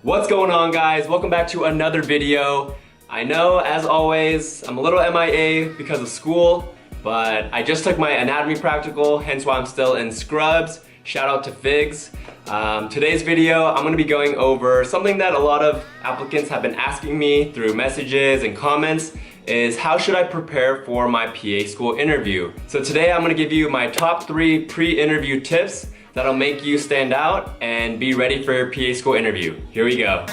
What's going on, guys? Welcome back to another video. I know, as always, I'm a little MIA because of school, but I just took my anatomy practical, hence why I'm still in scrubs. Shout out to Figs. Today's video, I'm going to be going over something that a lot of applicants have been asking me through messages and comments, is how should I prepare for my PA school interview? So today I'm going to give you my top 3 pre-interview tips that'll make you stand out and be ready for your PA school interview. Here we go.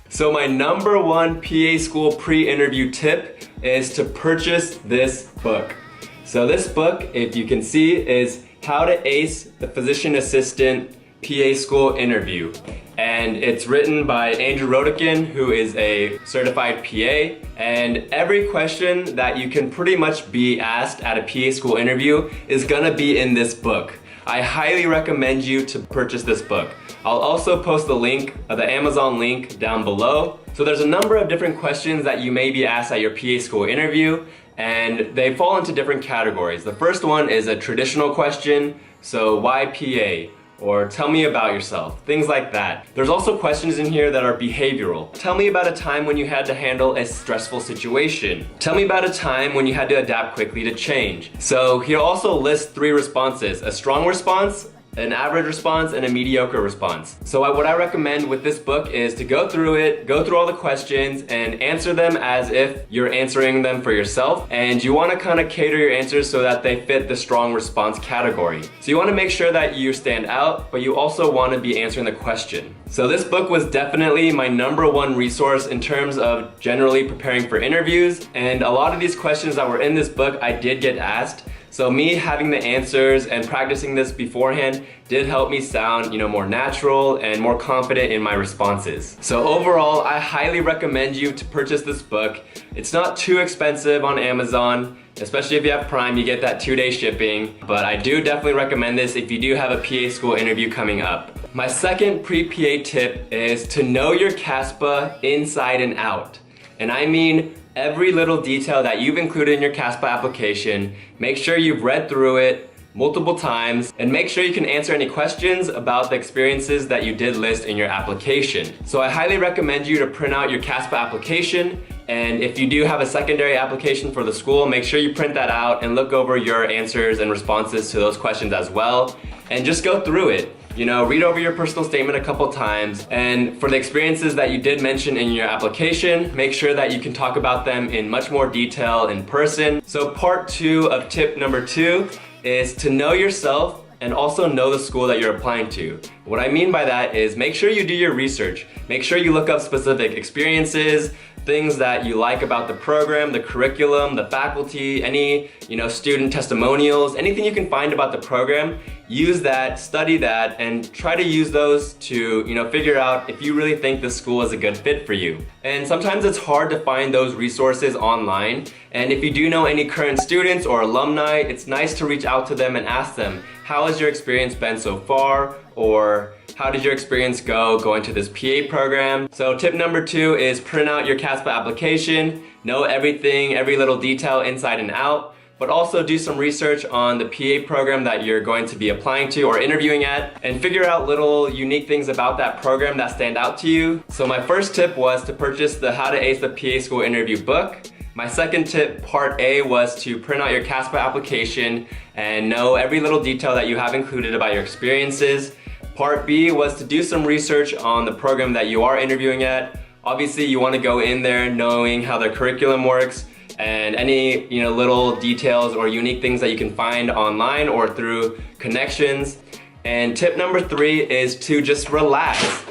So my number 1 PA school pre-interview tip is to purchase this book. So this book, if you can see, is How to Ace the Physician Assistant PA School Interview. And it's written by Andrew Rodekin, who is a certified PA. And every question that you can pretty much be asked at a PA school interview is gonna be in this book. I highly recommend you to purchase this book. I'll also post the link, the Amazon link down below. So there's a number of different questions that you may be asked at your PA school interview, and they fall into different categories. The first one is a traditional question, so why PA? Or tell me about yourself, things like that. There's also questions in here that are behavioral. Tell me about a time when you had to handle a stressful situation. Tell me about a time when you had to adapt quickly to change. So he'll also list 3 responses: a strong response, an average response, and a mediocre response. So what I recommend with this book is to go through it, go through all the questions, and answer them as if you're answering them for yourself. And you want to kind of cater your answers so that they fit the strong response category. So you want to make sure that you stand out, but you also want to be answering the question. So this book was definitely my number 1 resource in terms of generally preparing for interviews. And a lot of these questions that were in this book, I did get asked. So me having the answers and practicing this beforehand did help me sound, more natural and more confident in my responses. So overall, I highly recommend you to purchase this book. It's not too expensive on Amazon, especially if you have Prime, you get that 2-day shipping. But I do definitely recommend this if you do have a PA school interview coming up. My second pre-PA tip is to know your CASPA inside and out. And I mean every little detail that you've included in your CASPA application. Make sure you've read through it multiple times, and make sure you can answer any questions about the experiences that you did list in your application. So I highly recommend you to print out your CASPA application, and if you do have a secondary application for the school, make sure you print that out and look over your answers and responses to those questions as well, and just go through it. Read over your personal statement a couple times, and for the experiences that you did mention in your application, make sure that you can talk about them in much more detail in person. So part 2 of tip number 2 is to know yourself and also know the school that you're applying to. What I mean by that is make sure you do your research. Make sure you look up specific experiences, things that you like about the program, the curriculum, the faculty, any student testimonials, anything you can find about the program. Use that, study that, and try to use those to figure out if you really think the school is a good fit for you. And sometimes it's hard to find those resources online, and if you do know any current students or alumni, it's nice to reach out to them and ask them, how has your experience been so far? Or how did your experience go going to this PA program? So tip number 2 is print out your CASPA application, know everything, every little detail inside and out, but also do some research on the PA program that you're going to be applying to or interviewing at, and figure out little unique things about that program that stand out to you. So my first tip was to purchase the How to Ace the PA School Interview book. My second tip, part A, was to print out your CASPA application and know every little detail that you have included about your experiences. Part B was to do some research on the program that you are interviewing at. Obviously, you want to go in there knowing how their curriculum works and any little details or unique things that you can find online or through connections. And tip number 3 is to just relax.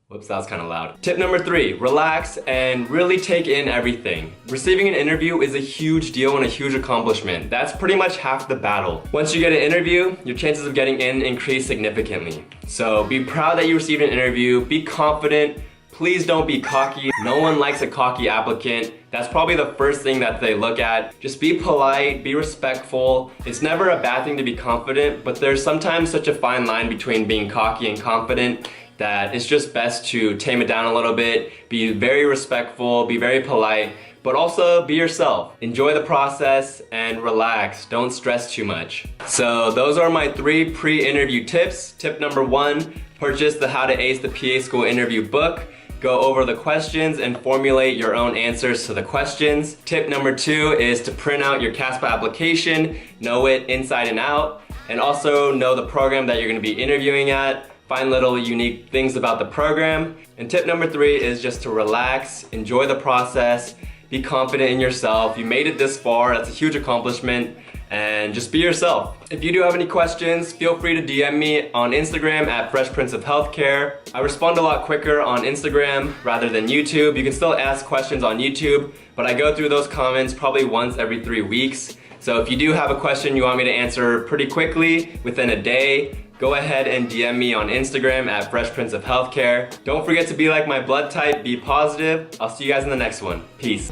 Whoops, that was kind of loud. Tip number 3, relax and really take in everything. Receiving an interview is a huge deal and a huge accomplishment. That's pretty much half the battle. Once you get an interview, your chances of getting in increase significantly. So be proud that you received an interview, be confident. Please don't be cocky. No one likes a cocky applicant. That's probably the first thing that they look at. Just be polite, be respectful. It's never a bad thing to be confident, but there's sometimes such a fine line between being cocky and confident that it's just best to tame it down a little bit, be very respectful, be very polite, but also be yourself. Enjoy the process and relax. Don't stress too much. So those are my 3 pre-interview tips. Tip number 1, purchase the How to Ace the PA School Interview book. Go over the questions and formulate your own answers to the questions. Tip number 2 is to print out your CASL application, know it inside and out, and also know the program that you're going to be interviewing at. Find little unique things about the program. And tip number 3 is just to relax, enjoy the process, be confident in yourself. You made it this far, that's a huge accomplishment, and just be yourself. If you do have any questions, feel free to DM me on Instagram at Fresh Prince of Healthcare. I respond a lot quicker on Instagram rather than YouTube. You can still ask questions on YouTube, but I go through those comments probably once every 3 weeks. So if you do have a question you want me to answer pretty quickly, within a day, go ahead and DM me on Instagram at Fresh Prince of Healthcare. Don't forget to be like my blood type, be positive. I'll see you guys in the next one. Peace.